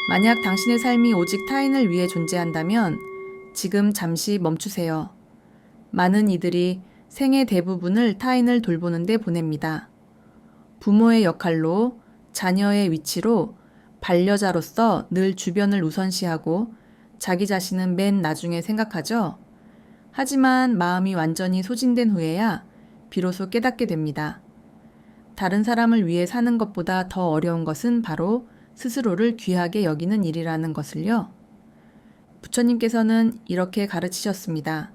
만약 당신의 삶이 오직 타인을 위해 존재한다면 지금 잠시 멈추세요. 많은 이들이 생의 대부분을 타인을 돌보는 데 보냅니다. 부모의 역할로, 자녀의 위치로, 반려자로서 늘 주변을 우선시하고 자기 자신은 맨 나중에 생각하죠. 하지만 마음이 완전히 소진된 후에야 비로소 깨닫게 됩니다. 다른 사람을 위해 사는 것보다 더 어려운 것은 바로 스스로를 귀하게 여기는 일이라는 것을요. 부처님께서는 이렇게 가르치셨습니다.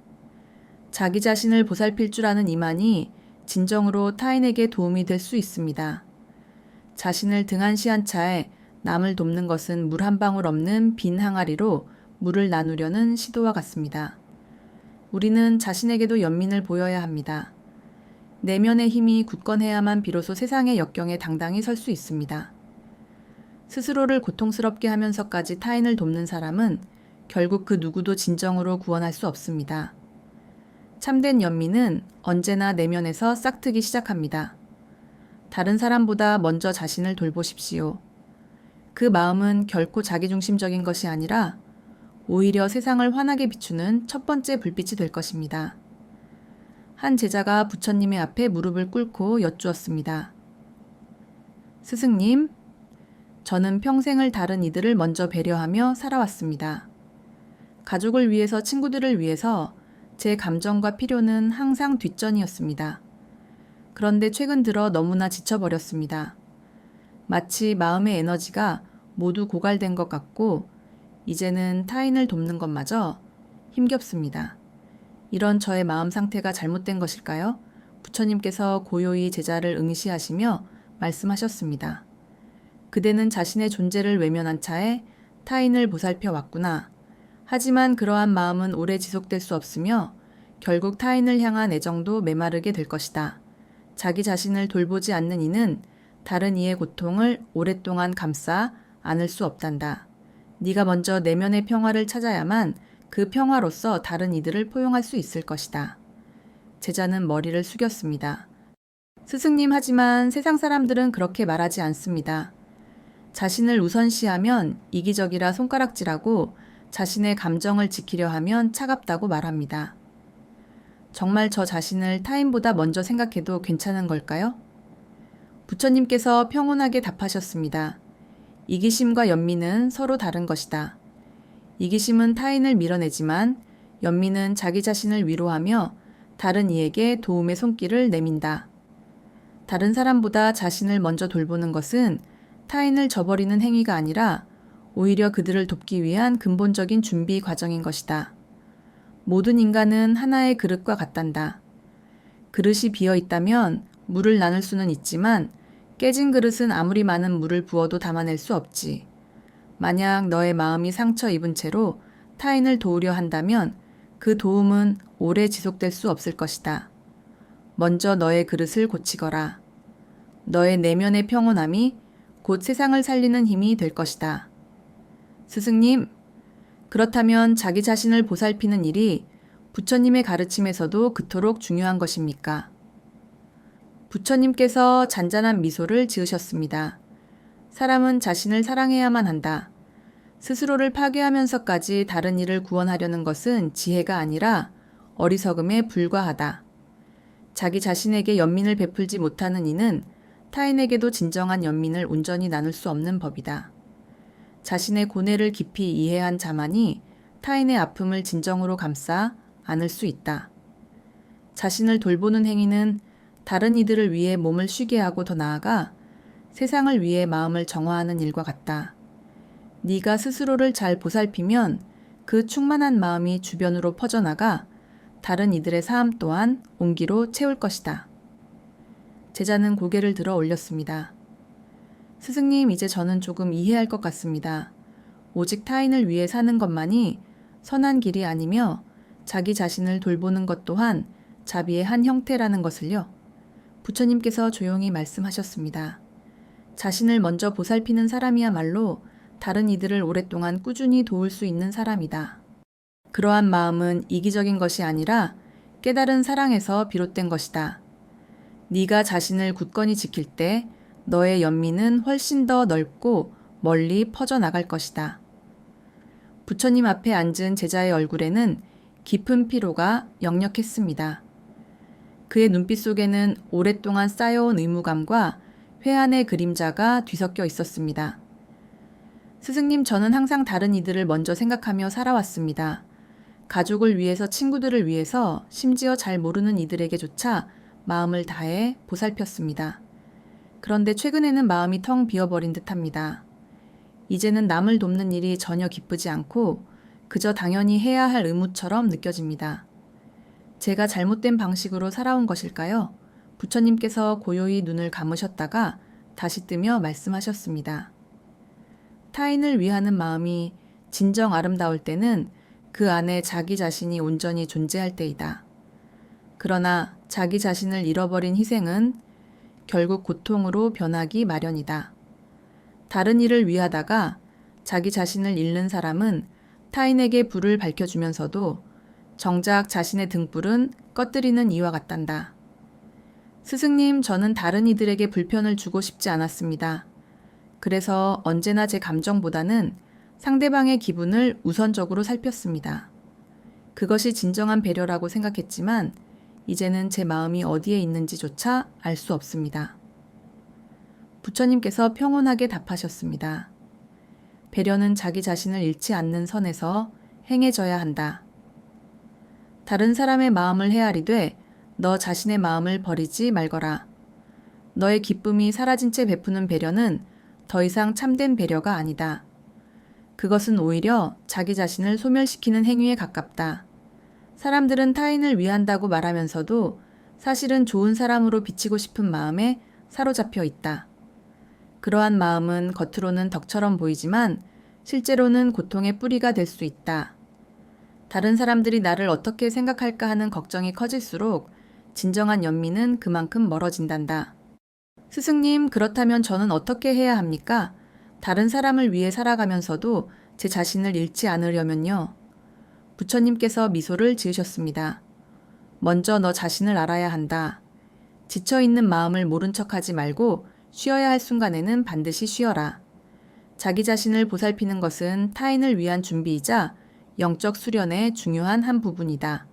자기 자신을 보살필 줄 아는 이만이 진정으로 타인에게 도움이 될 수 있습니다. 자신을 등한시한 차에 남을 돕는 것은 물 한 방울 없는 빈 항아리로 물을 나누려는 시도와 같습니다. 우리는 자신에게도 연민을 보여야 합니다. 내면의 힘이 굳건해야만 비로소 세상의 역경에 당당히 설 수 있습니다. 스스로를 고통스럽게 하면서까지 타인을 돕는 사람은 결국 그 누구도 진정으로 구원할 수 없습니다. 참된 연민은 언제나 내면에서 싹트기 시작합니다. 다른 사람보다 먼저 자신을 돌보십시오. 그 마음은 결코 자기중심적인 것이 아니라 오히려 세상을 환하게 비추는 첫 번째 불빛이 될 것입니다. 한 제자가 부처님의 앞에 무릎을 꿇고 여쭈었습니다. 스승님, 저는 평생을 다른 이들을 먼저 배려하며 살아왔습니다. 가족을 위해서, 친구들을 위해서 제 감정과 필요는 항상 뒷전이었습니다. 그런데 최근 들어 너무나 지쳐버렸습니다. 마치 마음의 에너지가 모두 고갈된 것 같고 이제는 타인을 돕는 것마저 힘겹습니다. 이런 저의 마음 상태가 잘못된 것일까요? 부처님께서 고요히 제자를 응시하시며 말씀하셨습니다. 그대는 자신의 존재를 외면한 차에 타인을 보살펴 왔구나. 하지만 그러한 마음은 오래 지속될 수 없으며 결국 타인을 향한 애정도 메마르게 될 것이다. 자기 자신을 돌보지 않는 이는 다른 이의 고통을 오랫동안 감싸 안을 수 없단다. 네가 먼저 내면의 평화를 찾아야만 그 평화로서 다른 이들을 포용할 수 있을 것이다. 제자는 머리를 숙였습니다. 스승님, 하지만 세상 사람들은 그렇게 말하지 않습니다. 자신을 우선시하면 이기적이라 손가락질하고 자신의 감정을 지키려 하면 차갑다고 말합니다. 정말 저 자신을 타인보다 먼저 생각해도 괜찮은 걸까요? 부처님께서 평온하게 답하셨습니다. 이기심과 연민은 서로 다른 것이다. 이기심은 타인을 밀어내지만 연민은 자기 자신을 위로하며 다른 이에게 도움의 손길을 내민다. 다른 사람보다 자신을 먼저 돌보는 것은 타인을 저버리는 행위가 아니라 오히려 그들을 돕기 위한 근본적인 준비 과정인 것이다. 모든 인간은 하나의 그릇과 같단다. 그릇이 비어 있다면 물을 나눌 수는 있지만 깨진 그릇은 아무리 많은 물을 부어도 담아낼 수 없지. 만약 너의 마음이 상처 입은 채로 타인을 도우려 한다면 그 도움은 오래 지속될 수 없을 것이다. 먼저 너의 그릇을 고치거라. 너의 내면의 평온함이 곧 세상을 살리는 힘이 될 것이다. 스승님, 그렇다면 자기 자신을 보살피는 일이 부처님의 가르침에서도 그토록 중요한 것입니까? 부처님께서 잔잔한 미소를 지으셨습니다. 사람은 자신을 사랑해야만 한다. 스스로를 파괴하면서까지 다른 이를 구원하려는 것은 지혜가 아니라 어리석음에 불과하다. 자기 자신에게 연민을 베풀지 못하는 이는 타인에게도 진정한 연민을 온전히 나눌 수 없는 법이다. 자신의 고뇌를 깊이 이해한 자만이 타인의 아픔을 진정으로 감싸 안을 수 있다. 자신을 돌보는 행위는 다른 이들을 위해 몸을 쉬게 하고 더 나아가 세상을 위해 마음을 정화하는 일과 같다. 네가 스스로를 잘 보살피면 그 충만한 마음이 주변으로 퍼져나가 다른 이들의 삶 또한 온기로 채울 것이다. 제자는 고개를 들어 올렸습니다. 스승님, 이제 저는 조금 이해할 것 같습니다. 오직 타인을 위해 사는 것만이 선한 길이 아니며 자기 자신을 돌보는 것 또한 자비의 한 형태라는 것을요. 부처님께서 조용히 말씀하셨습니다. 자신을 먼저 보살피는 사람이야말로 다른 이들을 오랫동안 꾸준히 도울 수 있는 사람이다. 그러한 마음은 이기적인 것이 아니라 깨달은 사랑에서 비롯된 것이다. 네가 자신을 굳건히 지킬 때 너의 연민은 훨씬 더 넓고 멀리 퍼져나갈 것이다. 부처님 앞에 앉은 제자의 얼굴에는 깊은 피로가 역력했습니다. 그의 눈빛 속에는 오랫동안 쌓여온 의무감과 회한의 그림자가 뒤섞여 있었습니다. 스승님, 저는 항상 다른 이들을 먼저 생각하며 살아왔습니다. 가족을 위해서, 친구들을 위해서, 심지어 잘 모르는 이들에게조차 마음을 다해 보살폈습니다. 그런데 최근에는 마음이 텅 비어버린 듯합니다. 이제는 남을 돕는 일이 전혀 기쁘지 않고 그저 당연히 해야 할 의무처럼 느껴집니다. 제가 잘못된 방식으로 살아온 것일까요? 부처님께서 고요히 눈을 감으셨다가 다시 뜨며 말씀하셨습니다. 타인을 위하는 마음이 진정 아름다울 때는 그 안에 자기 자신이 온전히 존재할 때이다. 그러나 자기 자신을 잃어버린 희생은 결국 고통으로 변하기 마련이다. 다른 일을 위하다가 자기 자신을 잃는 사람은 타인에게 불을 밝혀주면서도 정작 자신의 등불은 꺼뜨리는 이와 같단다. 스승님, 저는 다른 이들에게 불편을 주고 싶지 않았습니다. 그래서 언제나 제 감정보다는 상대방의 기분을 우선적으로 살폈습니다. 그것이 진정한 배려라고 생각했지만 이제는 제 마음이 어디에 있는지조차 알 수 없습니다. 부처님께서 평온하게 답하셨습니다. 배려는 자기 자신을 잃지 않는 선에서 행해져야 한다. 다른 사람의 마음을 헤아리되 너 자신의 마음을 버리지 말거라. 너의 기쁨이 사라진 채 베푸는 배려는 더 이상 참된 배려가 아니다. 그것은 오히려 자기 자신을 소멸시키는 행위에 가깝다. 사람들은 타인을 위한다고 말하면서도 사실은 좋은 사람으로 비치고 싶은 마음에 사로잡혀 있다. 그러한 마음은 겉으로는 덕처럼 보이지만 실제로는 고통의 뿌리가 될 수 있다. 다른 사람들이 나를 어떻게 생각할까 하는 걱정이 커질수록 진정한 연민은 그만큼 멀어진단다. 스승님, 그렇다면 저는 어떻게 해야 합니까? 다른 사람을 위해 살아가면서도 제 자신을 잃지 않으려면요. 부처님께서 미소를 지으셨습니다. 먼저 너 자신을 알아야 한다. 지쳐있는 마음을 모른 척하지 말고 쉬어야 할 순간에는 반드시 쉬어라. 자기 자신을 보살피는 것은 타인을 위한 준비이자 영적 수련의 중요한 한 부분이다.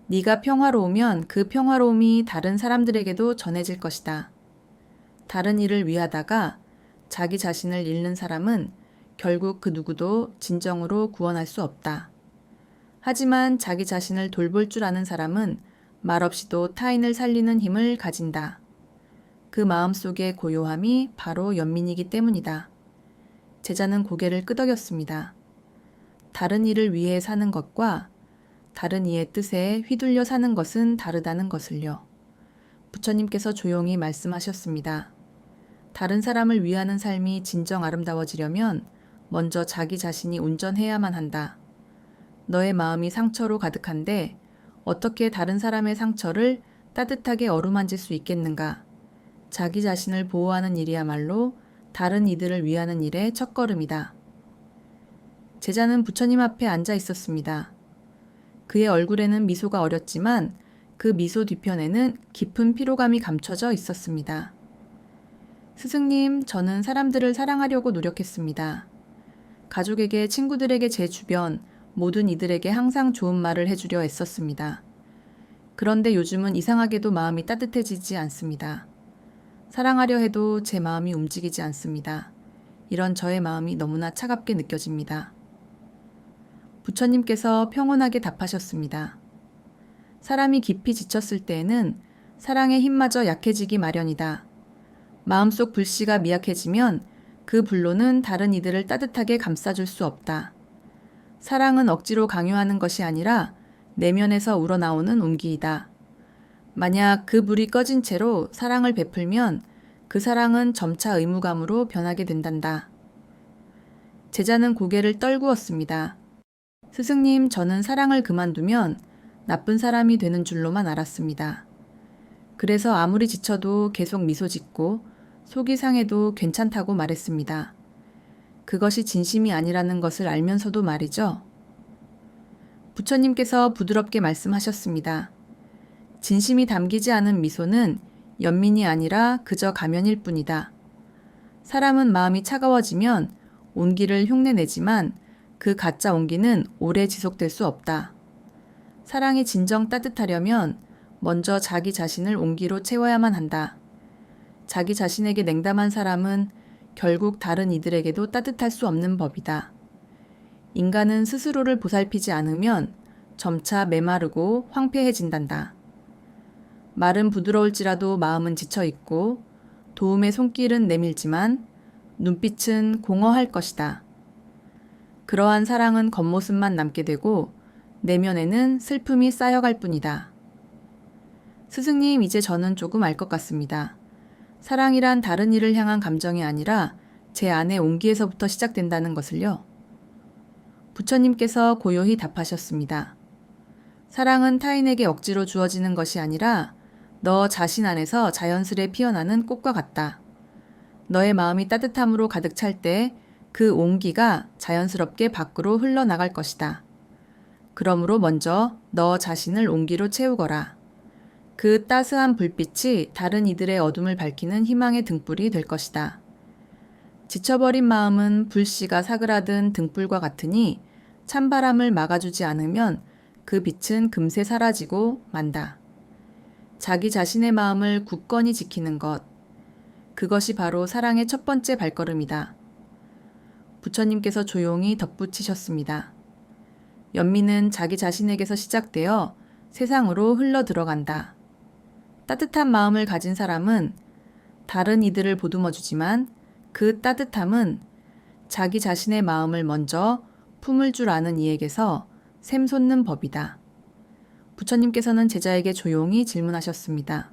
네가 평화로우면 그 평화로움이 다른 사람들에게도 전해질 것이다. 다른 일을 위하다가 자기 자신을 잃는 사람은 결국 그 누구도 진정으로 구원할 수 없다. 하지만 자기 자신을 돌볼 줄 아는 사람은 말없이도 타인을 살리는 힘을 가진다. 그 마음속의 고요함이 바로 연민이기 때문이다. 제자는 고개를 끄덕였습니다. 다른 이를 위해 사는 것과 다른 이의 뜻에 휘둘려 사는 것은 다르다는 것을요. 부처님께서 조용히 말씀하셨습니다. 다른 사람을 위하는 삶이 진정 아름다워지려면 먼저 자기 자신이 온전해야만 한다. 너의 마음이 상처로 가득한데 어떻게 다른 사람의 상처를 따뜻하게 어루만질 수 있겠는가? 자기 자신을 보호하는 일이야말로 다른 이들을 위하는 일의 첫걸음이다. 제자는 부처님 앞에 앉아 있었습니다. 그의 얼굴에는 미소가 어렸지만 그 미소 뒤편에는 깊은 피로감이 감춰져 있었습니다. 스승님, 저는 사람들을 사랑하려고 노력했습니다. 가족에게, 친구들에게, 제 주변 모든 이들에게 항상 좋은 말을 해주려 애썼습니다. 그런데 요즘은 이상하게도 마음이 따뜻해지지 않습니다. 사랑하려 해도 제 마음이 움직이지 않습니다. 이런 저의 마음이 너무나 차갑게 느껴집니다. 부처님께서 평온하게 답하셨습니다. 사람이 깊이 지쳤을 때에는 사랑의 힘마저 약해지기 마련이다. 마음속 불씨가 미약해지면 그 불로는 다른 이들을 따뜻하게 감싸줄 수 없다. 사랑은 억지로 강요하는 것이 아니라 내면에서 우러나오는 온기이다. 만약 그 불이 꺼진 채로 사랑을 베풀면 그 사랑은 점차 의무감으로 변하게 된단다. 제자는 고개를 떨구었습니다. 스승님, 저는 사랑을 그만두면 나쁜 사람이 되는 줄로만 알았습니다. 그래서 아무리 지쳐도 계속 미소 짓고 속이 상해도 괜찮다고 말했습니다. 그것이 진심이 아니라는 것을 알면서도 말이죠. 부처님께서 부드럽게 말씀하셨습니다. 진심이 담기지 않은 미소는 연민이 아니라 그저 가면일 뿐이다. 사람은 마음이 차가워지면 온기를 흉내내지만 그 가짜 온기는 오래 지속될 수 없다. 사랑이 진정 따뜻하려면 먼저 자기 자신을 온기로 채워야만 한다. 자기 자신에게 냉담한 사람은 결국 다른 이들에게도 따뜻할 수 없는 법이다. 인간은 스스로를 보살피지 않으면 점차 메마르고 황폐해진단다. 말은 부드러울지라도 마음은 지쳐있고 도움의 손길은 내밀지만 눈빛은 공허할 것이다. 그러한 사랑은 겉모습만 남게 되고 내면에는 슬픔이 쌓여갈 뿐이다. 스승님, 이제 저는 조금 알 것 같습니다. 사랑이란 다른 이를 향한 감정이 아니라 제 안의 온기에서부터 시작된다는 것을요. 부처님께서 고요히 답하셨습니다. 사랑은 타인에게 억지로 주어지는 것이 아니라 너 자신 안에서 자연스레 피어나는 꽃과 같다. 너의 마음이 따뜻함으로 가득 찰 때 그 온기가 자연스럽게 밖으로 흘러나갈 것이다. 그러므로 먼저 너 자신을 온기로 채우거라. 그 따스한 불빛이 다른 이들의 어둠을 밝히는 희망의 등불이 될 것이다. 지쳐버린 마음은 불씨가 사그라든 등불과 같으니 찬바람을 막아주지 않으면 그 빛은 금세 사라지고 만다. 자기 자신의 마음을 굳건히 지키는 것, 그것이 바로 사랑의 첫 번째 발걸음이다. 부처님께서 조용히 덧붙이셨습니다. 연민은 자기 자신에게서 시작되어 세상으로 흘러 들어간다. 따뜻한 마음을 가진 사람은 다른 이들을 보듬어주지만 그 따뜻함은 자기 자신의 마음을 먼저 품을 줄 아는 이에게서 샘솟는 법이다. 부처님께서는 제자에게 조용히 질문하셨습니다.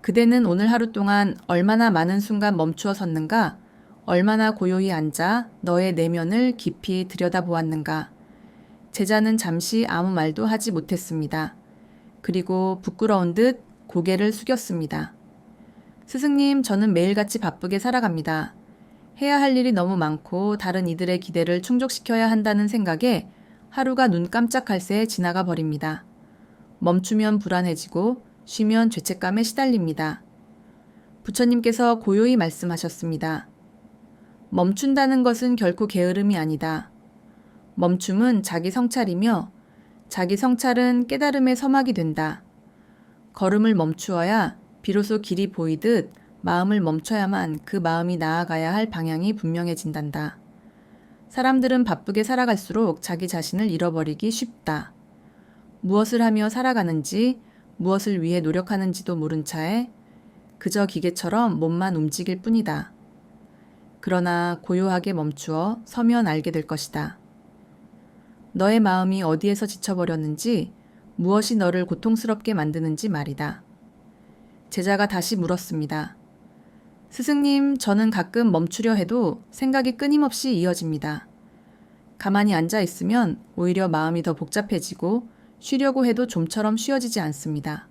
그대는 오늘 하루 동안 얼마나 많은 순간 멈추어 섰는가? 얼마나 고요히 앉아 너의 내면을 깊이 들여다보았는가? 제자는 잠시 아무 말도 하지 못했습니다. 그리고 부끄러운 듯 고개를 숙였습니다. 스승님, 저는 매일같이 바쁘게 살아갑니다. 해야 할 일이 너무 많고 다른 이들의 기대를 충족시켜야 한다는 생각에 하루가 눈 깜짝할 새에 지나가 버립니다. 멈추면 불안해지고 쉬면 죄책감에 시달립니다. 부처님께서 고요히 말씀하셨습니다. 멈춘다는 것은 결코 게으름이 아니다. 멈춤은 자기 성찰이며 자기 성찰은 깨달음의 서막이 된다. 걸음을 멈추어야 비로소 길이 보이듯 마음을 멈춰야만 그 마음이 나아가야 할 방향이 분명해진단다. 사람들은 바쁘게 살아갈수록 자기 자신을 잃어버리기 쉽다. 무엇을 하며 살아가는지, 무엇을 위해 노력하는지도 모른 차에 그저 기계처럼 몸만 움직일 뿐이다. 그러나 고요하게 멈추어 서면 알게 될 것이다. 너의 마음이 어디에서 지쳐버렸는지, 무엇이 너를 고통스럽게 만드는지 말이다. 제자가 다시 물었습니다. 스승님, 저는 가끔 멈추려 해도 생각이 끊임없이 이어집니다. 가만히 앉아 있으면 오히려 마음이 더 복잡해지고 쉬려고 해도 좀처럼 쉬어지지 않습니다.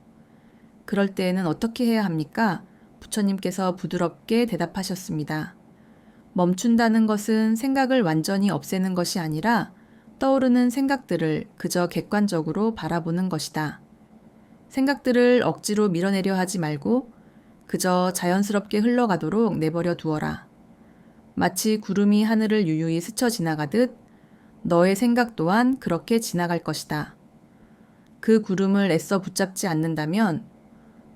그럴 때에는 어떻게 해야 합니까? 부처님께서 부드럽게 대답하셨습니다. 멈춘다는 것은 생각을 완전히 없애는 것이 아니라 떠오르는 생각들을 그저 객관적으로 바라보는 것이다. 생각들을 억지로 밀어내려 하지 말고 그저 자연스럽게 흘러가도록 내버려 두어라. 마치 구름이 하늘을 유유히 스쳐 지나가듯 너의 생각 또한 그렇게 지나갈 것이다. 그 구름을 애써 붙잡지 않는다면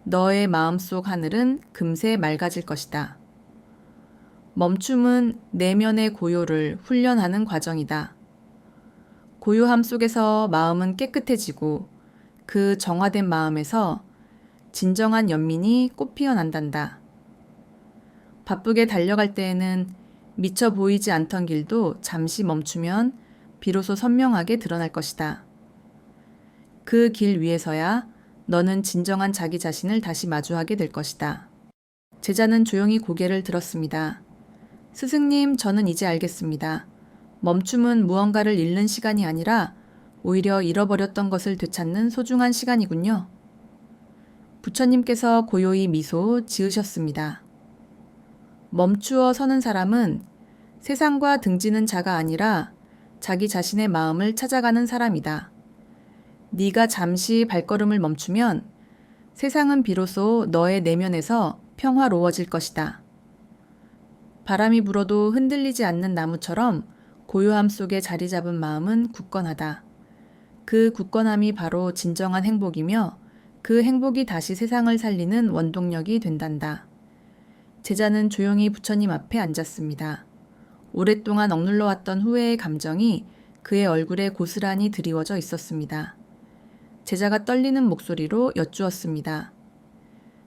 너의 마음속 하늘은 금세 맑아질 것이다. 멈춤은 내면의 고요를 훈련하는 과정이다. 고요함 속에서 마음은 깨끗해지고 그 정화된 마음에서 진정한 연민이 꽃피어난단다. 바쁘게 달려갈 때에는 미쳐 보이지 않던 길도 잠시 멈추면 비로소 선명하게 드러날 것이다. 그 길 위에서야 너는 진정한 자기 자신을 다시 마주하게 될 것이다. 제자는 조용히 고개를 들었습니다. 스승님, 저는 이제 알겠습니다. 멈춤은 무언가를 잃는 시간이 아니라 오히려 잃어버렸던 것을 되찾는 소중한 시간이군요. 부처님께서 고요히 미소 지으셨습니다. 멈추어 서는 사람은 세상과 등지는 자가 아니라 자기 자신의 마음을 찾아가는 사람이다. 네가 잠시 발걸음을 멈추면 세상은 비로소 너의 내면에서 평화로워질 것이다. 바람이 불어도 흔들리지 않는 나무처럼 고요함 속에 자리 잡은 마음은 굳건하다. 그 굳건함이 바로 진정한 행복이며 그 행복이 다시 세상을 살리는 원동력이 된단다. 제자는 조용히 부처님 앞에 앉았습니다. 오랫동안 억눌러 왔던 후회의 감정이 그의 얼굴에 고스란히 드리워져 있었습니다. 제자가 떨리는 목소리로 여쭈었습니다.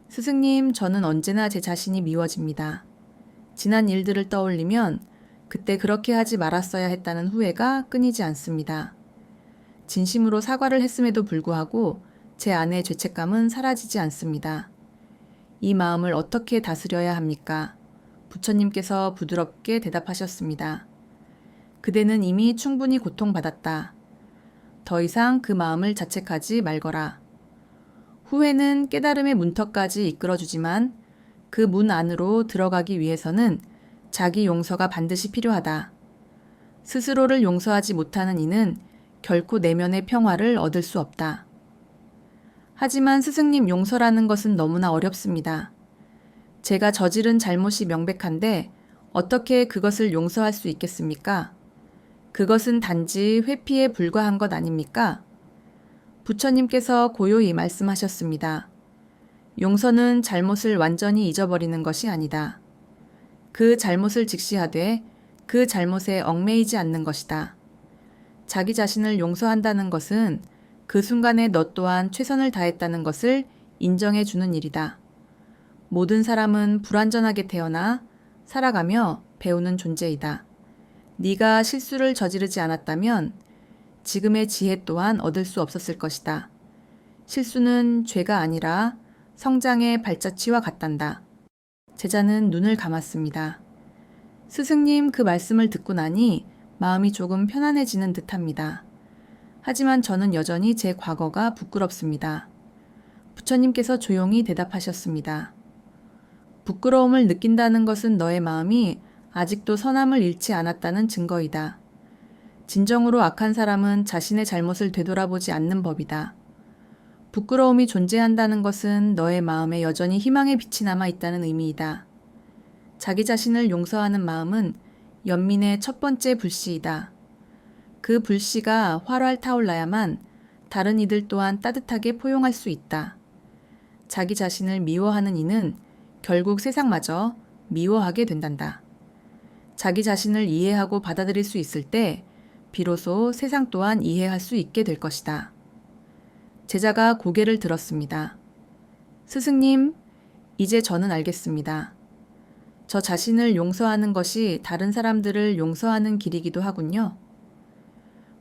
스승님, 저는 언제나 제 자신이 미워집니다. 지난 일들을 떠올리면 그때 그렇게 하지 말았어야 했다는 후회가 끊이지 않습니다. 진심으로 사과를 했음에도 불구하고 제 안의 죄책감은 사라지지 않습니다. 이 마음을 어떻게 다스려야 합니까? 부처님께서 부드럽게 대답하셨습니다. 그대는 이미 충분히 고통받았다. 더 이상 그 마음을 자책하지 말거라. 후회는 깨달음의 문턱까지 이끌어주지만 그 문 안으로 들어가기 위해서는 자기 용서가 반드시 필요하다. 스스로를 용서하지 못하는 이는 결코 내면의 평화를 얻을 수 없다. 하지만 스승님, 용서라는 것은 너무나 어렵습니다. 제가 저지른 잘못이 명백한데 어떻게 그것을 용서할 수 있겠습니까? 그것은 단지 회피에 불과한 것 아닙니까? 부처님께서 고요히 말씀하셨습니다. 용서는 잘못을 완전히 잊어버리는 것이 아니다. 그 잘못을 직시하되 그 잘못에 얽매이지 않는 것이다. 자기 자신을 용서한다는 것은 그 순간에 너 또한 최선을 다했다는 것을 인정해 주는 일이다. 모든 사람은 불완전하게 태어나 살아가며 배우는 존재이다. 네가 실수를 저지르지 않았다면 지금의 지혜 또한 얻을 수 없었을 것이다. 실수는 죄가 아니라 성장의 발자취와 같단다. 제자는 눈을 감았습니다. 스승님, 그 말씀을 듣고 나니 마음이 조금 편안해지는 듯합니다. 하지만 저는 여전히 제 과거가 부끄럽습니다. 부처님께서 조용히 대답하셨습니다. 부끄러움을 느낀다는 것은 너의 마음이 아직도 선함을 잃지 않았다는 증거이다. 진정으로 악한 사람은 자신의 잘못을 되돌아보지 않는 법이다. 부끄러움이 존재한다는 것은 너의 마음에 여전히 희망의 빛이 남아 있다는 의미이다. 자기 자신을 용서하는 마음은 연민의 첫 번째 불씨이다. 그 불씨가 활활 타올라야만 다른 이들 또한 따뜻하게 포용할 수 있다. 자기 자신을 미워하는 이는 결국 세상마저 미워하게 된단다. 자기 자신을 이해하고 받아들일 수 있을 때 비로소 세상 또한 이해할 수 있게 될 것이다. 제자가 고개를 들었습니다. 스승님, 이제 저는 알겠습니다. 저 자신을 용서하는 것이 다른 사람들을 용서하는 길이기도 하군요.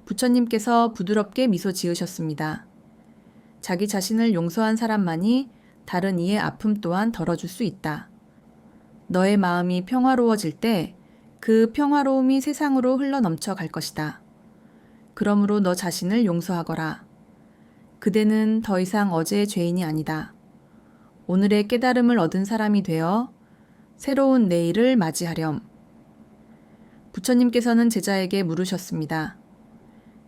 부처님께서 부드럽게 미소 지으셨습니다. 자기 자신을 용서한 사람만이 다른 이의 아픔 또한 덜어줄 수 있다. 너의 마음이 평화로워질 때 그 평화로움이 세상으로 흘러넘쳐 갈 것이다. 그러므로 너 자신을 용서하거라. 그대는 더 이상 어제의 죄인이 아니다. 오늘의 깨달음을 얻은 사람이 되어 새로운 내일을 맞이하렴. 부처님께서는 제자에게 물으셨습니다.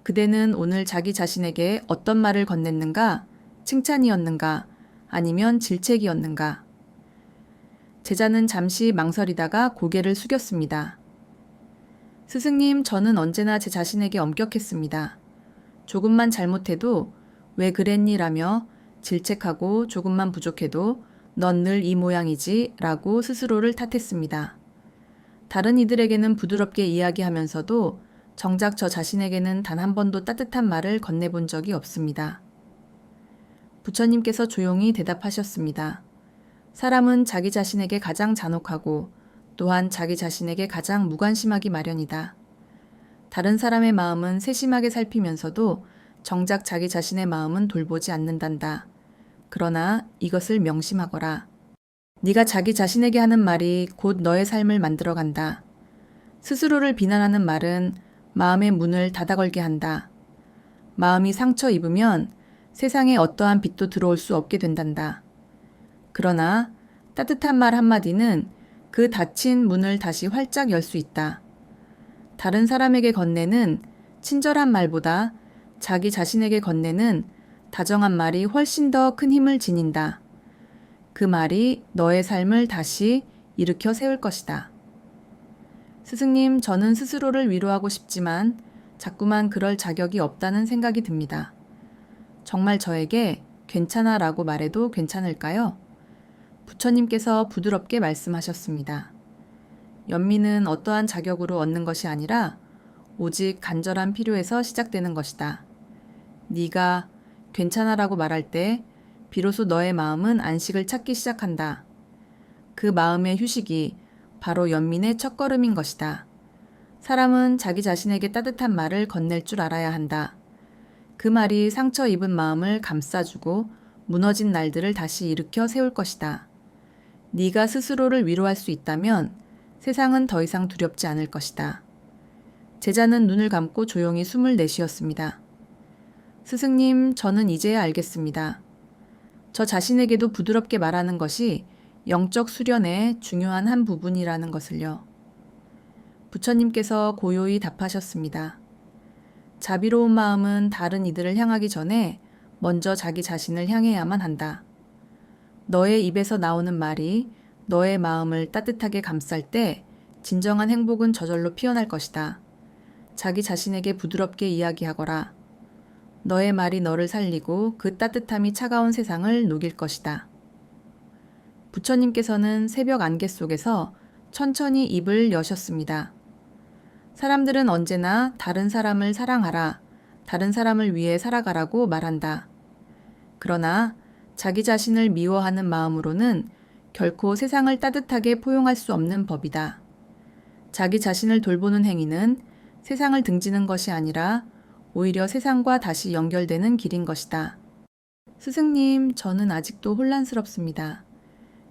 그대는 오늘 자기 자신에게 어떤 말을 건넸는가? 칭찬이었는가? 아니면 질책이었는가? 제자는 잠시 망설이다가 고개를 숙였습니다. 스승님, 저는 언제나 제 자신에게 엄격했습니다. 조금만 잘못해도 왜 그랬니라며 질책하고 조금만 부족해도 넌 늘 이 모양이지 라고 스스로를 탓했습니다. 다른 이들에게는 부드럽게 이야기하면서도 정작 저 자신에게는 단 한 번도 따뜻한 말을 건네본 적이 없습니다. 부처님께서 조용히 대답하셨습니다. 사람은 자기 자신에게 가장 잔혹하고 또한 자기 자신에게 가장 무관심하기 마련이다. 다른 사람의 마음은 세심하게 살피면서도 정작 자기 자신의 마음은 돌보지 않는단다. 그러나 이것을 명심하거라. 네가 자기 자신에게 하는 말이 곧 너의 삶을 만들어간다. 스스로를 비난하는 말은 마음의 문을 닫아걸게 한다. 마음이 상처 입으면 세상에 어떠한 빛도 들어올 수 없게 된단다. 그러나 따뜻한 말 한마디는 그 닫힌 문을 다시 활짝 열 수 있다. 다른 사람에게 건네는 친절한 말보다 자기 자신에게 건네는 다정한 말이 훨씬 더 큰 힘을 지닌다. 그 말이 너의 삶을 다시 일으켜 세울 것이다. 스승님, 저는 스스로를 위로하고 싶지만 자꾸만 그럴 자격이 없다는 생각이 듭니다. 정말 저에게 괜찮아 라고 말해도 괜찮을까요? 부처님께서 부드럽게 말씀하셨습니다. 연민은 어떠한 자격으로 얻는 것이 아니라 오직 간절한 필요에서 시작되는 것이다. 네가 괜찮아라고 말할 때 비로소 너의 마음은 안식을 찾기 시작한다. 그 마음의 휴식이 바로 연민의 첫걸음인 것이다. 사람은 자기 자신에게 따뜻한 말을 건넬 줄 알아야 한다. 그 말이 상처 입은 마음을 감싸주고 무너진 날들을 다시 일으켜 세울 것이다. 네가 스스로를 위로할 수 있다면 세상은 더 이상 두렵지 않을 것이다. 제자는 눈을 감고 조용히 숨을 내쉬었습니다. 스승님, 저는 이제야 알겠습니다. 저 자신에게도 부드럽게 말하는 것이 영적 수련의 중요한 한 부분이라는 것을요. 부처님께서 고요히 답하셨습니다. 자비로운 마음은 다른 이들을 향하기 전에 먼저 자기 자신을 향해야만 한다. 너의 입에서 나오는 말이 너의 마음을 따뜻하게 감쌀 때 진정한 행복은 저절로 피어날 것이다. 자기 자신에게 부드럽게 이야기하거라. 너의 말이 너를 살리고 그 따뜻함이 차가운 세상을 녹일 것이다. 부처님께서는 새벽 안개 속에서 천천히 입을 여셨습니다. 사람들은 언제나 다른 사람을 사랑하라, 다른 사람을 위해 살아가라고 말한다. 그러나 자기 자신을 미워하는 마음으로는 결코 세상을 따뜻하게 포용할 수 없는 법이다. 자기 자신을 돌보는 행위는 세상을 등지는 것이 아니라 오히려 세상과 다시 연결되는 길인 것이다. 스승님, 저는 아직도 혼란스럽습니다.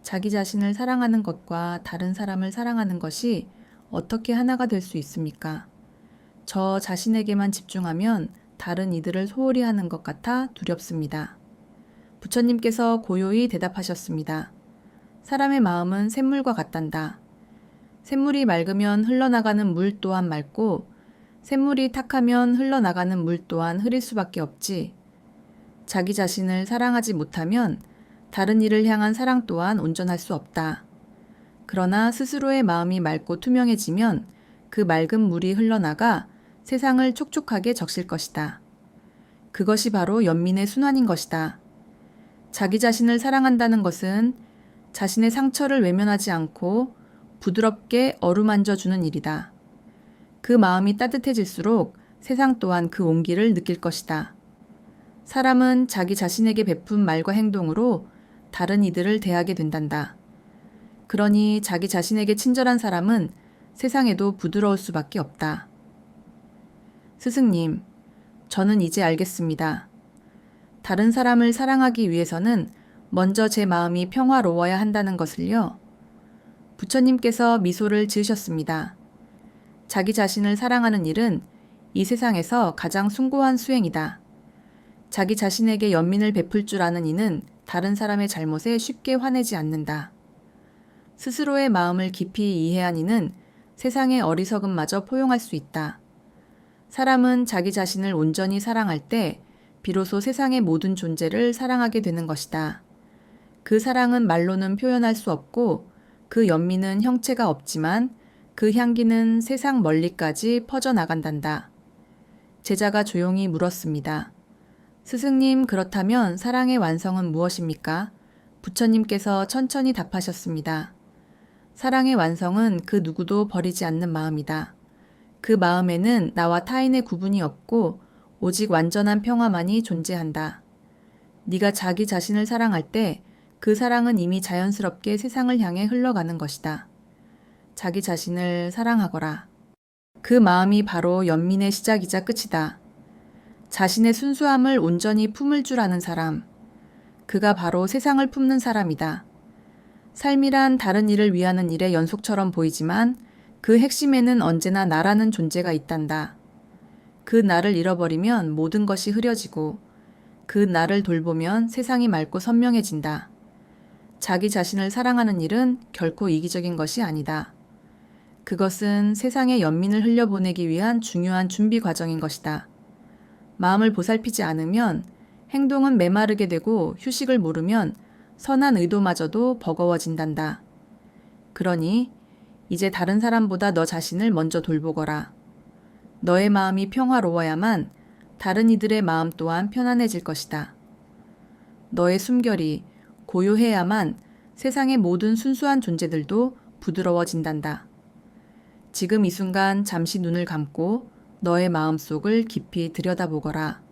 자기 자신을 사랑하는 것과 다른 사람을 사랑하는 것이 어떻게 하나가 될 수 있습니까? 저 자신에게만 집중하면 다른 이들을 소홀히 하는 것 같아 두렵습니다. 부처님께서 고요히 대답하셨습니다. 사람의 마음은 샘물과 같단다. 샘물이 맑으면 흘러나가는 물 또한 맑고 샘물이 탁하면 흘러나가는 물 또한 흐릴 수밖에 없지. 자기 자신을 사랑하지 못하면 다른 이를 향한 사랑 또한 온전할 수 없다. 그러나 스스로의 마음이 맑고 투명해지면 그 맑은 물이 흘러나가 세상을 촉촉하게 적실 것이다. 그것이 바로 연민의 순환인 것이다. 자기 자신을 사랑한다는 것은 자신의 상처를 외면하지 않고 부드럽게 어루만져 주는 일이다. 그 마음이 따뜻해질수록 세상 또한 그 온기를 느낄 것이다. 사람은 자기 자신에게 베푼 말과 행동으로 다른 이들을 대하게 된단다. 그러니 자기 자신에게 친절한 사람은 세상에도 부드러울 수밖에 없다. 스승님, 저는 이제 알겠습니다. 다른 사람을 사랑하기 위해서는 먼저 제 마음이 평화로워야 한다는 것을요. 부처님께서 미소를 지으셨습니다. 자기 자신을 사랑하는 일은 이 세상에서 가장 숭고한 수행이다. 자기 자신에게 연민을 베풀 줄 아는 이는 다른 사람의 잘못에 쉽게 화내지 않는다. 스스로의 마음을 깊이 이해한 이는 세상의 어리석음마저 포용할 수 있다. 사람은 자기 자신을 온전히 사랑할 때 비로소 세상의 모든 존재를 사랑하게 되는 것이다. 그 사랑은 말로는 표현할 수 없고 그 연민은 형체가 없지만 그 향기는 세상 멀리까지 퍼져나간단다. 제자가 조용히 물었습니다. 스승님, 그렇다면 사랑의 완성은 무엇입니까? 부처님께서 천천히 답하셨습니다. 사랑의 완성은 그 누구도 버리지 않는 마음이다. 그 마음에는 나와 타인의 구분이 없고 오직 완전한 평화만이 존재한다. 네가 자기 자신을 사랑할 때 그 사랑은 이미 자연스럽게 세상을 향해 흘러가는 것이다. 자기 자신을 사랑하거라. 그 마음이 바로 연민의 시작이자 끝이다. 자신의 순수함을 온전히 품을 줄 아는 사람, 그가 바로 세상을 품는 사람이다. 삶이란 다른 일을 위하는 일의 연속처럼 보이지만 그 핵심에는 언제나 나라는 존재가 있단다. 그 나를 잃어버리면 모든 것이 흐려지고 그 나를 돌보면 세상이 맑고 선명해진다. 자기 자신을 사랑하는 일은 결코 이기적인 것이 아니다. 그것은 세상의 연민을 흘려보내기 위한 중요한 준비 과정인 것이다. 마음을 보살피지 않으면 행동은 메마르게 되고 휴식을 모르면 선한 의도마저도 버거워진단다. 그러니 이제 다른 사람보다 너 자신을 먼저 돌보거라. 너의 마음이 평화로워야만 다른 이들의 마음 또한 편안해질 것이다. 너의 숨결이 고요해야만 세상의 모든 순수한 존재들도 부드러워진단다. 지금 이 순간 잠시 눈을 감고 너의 마음속을 깊이 들여다보거라.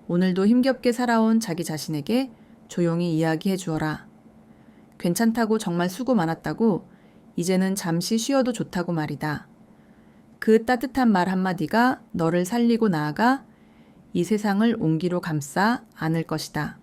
오늘도 힘겹게 살아온 자기 자신에게 조용히 이야기해 주어라. 괜찮다고, 정말 수고 많았다고, 이제는 잠시 쉬어도 좋다고 말이다. 그 따뜻한 말 한마디가 너를 살리고 나아가 이 세상을 온기로 감싸 안을 것이다.